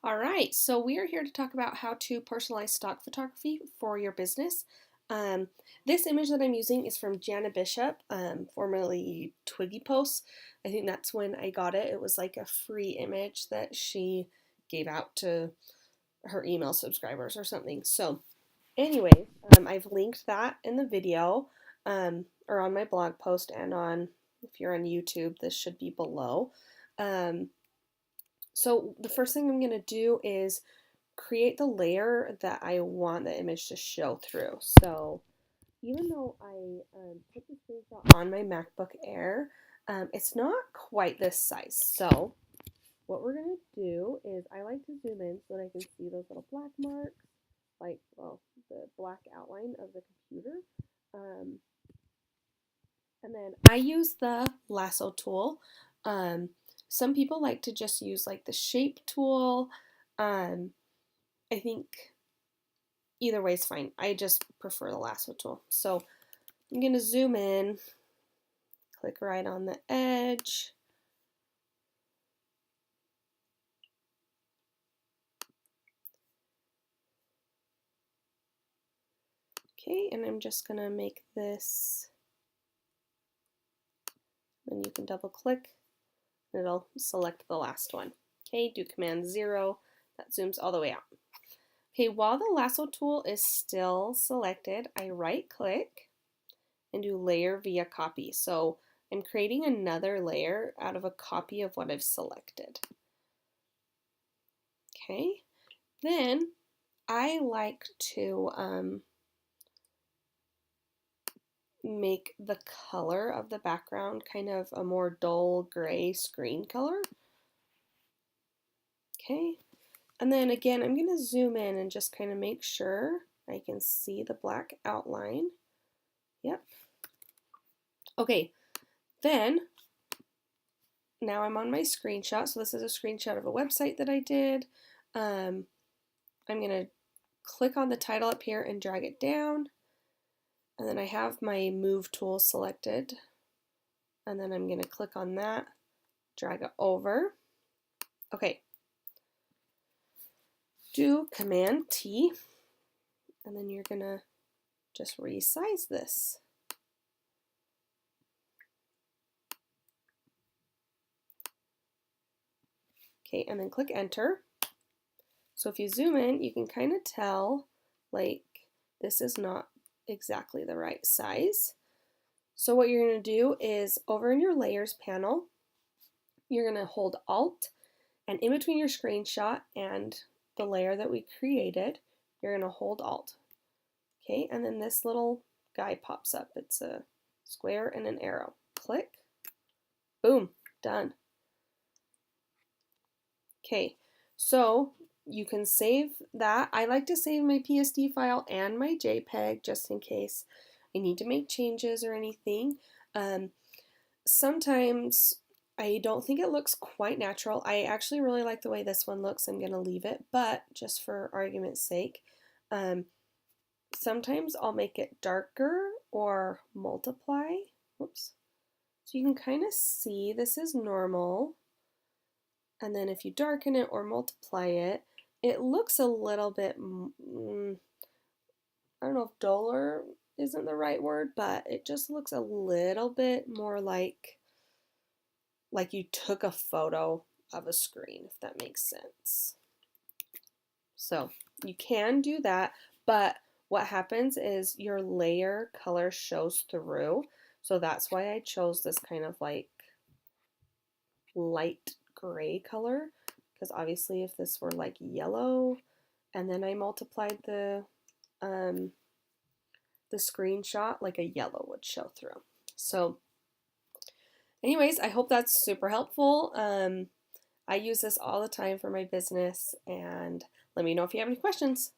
All right, so we are here to talk about how to personalize stock photography for your business. Um, this image that I'm using is from Jana Bishop, formerly Twigy Posts. I think that's when I got it. It was like a free image that she gave out to her email subscribers or something. So anyway, I've linked that in the video or on my blog post, and on, if you're on YouTube, this should be below. So the first thing I'm going to do is create the layer that I want the image to show through. So even though I put the screenshot on my MacBook Air, it's not quite this size. So what we're going to do is I like to zoom in so that I can see those little black marks, like, well, the black outline of the computer. And then I use the lasso tool. Some people like to just use like the shape tool. I think either way is fine. I just prefer the lasso tool. So I'm going to zoom in, click right on the edge. Okay, and I'm just going to make this, then you can double click and it'll select the last one. Okay, do Command 0, that zooms all the way out. Okay, while the lasso tool is still selected, I right click and do layer via copy. So I'm creating another layer out of a copy of what I've selected. Okay, then I like to make the color of the background kind of a more dull gray screen color. Okay, and then again, I'm going to zoom in and just kind of make sure I can see the black outline. Yep. Okay, then now I'm on my screenshot. So this is a screenshot of a website that I did. I'm going to click on the title up here and drag it down. And then I have my move tool selected. And then I'm going to click on that, drag it over. Okay. Do Command T. And then you're going to just resize this. Okay, and then click Enter. So if you zoom in, you can kind of tell, like, this is not exactly the right size. So what you're going to do is over in your Layers panel, you're going to hold Alt, and in between your screenshot and the layer that we created, you're going to hold Alt. Okay, and then this little guy pops up. It's a square and an arrow. Click. Boom. Done. Okay, so you can save that. I like to save my PSD file and my JPEG just in case I need to make changes or anything. Sometimes I don't think it looks quite natural. I actually really like the way this one looks. I'm going to leave it, but just for argument's sake, sometimes I'll make it darker or multiply. Oops. So you can kind of see this is normal. And then if you darken it or multiply it, it looks a little bit, I don't know if duller isn't the right word, but it just looks a little bit more like you took a photo of a screen, if that makes sense. So you can do that, but what happens is your layer color shows through. So that's why I chose this kind of like light gray color, because obviously if this were like yellow and then I multiplied the screenshot, like a yellow would show through. So anyways, I hope that's super helpful. I use this all the time for my business, and let me know if you have any questions.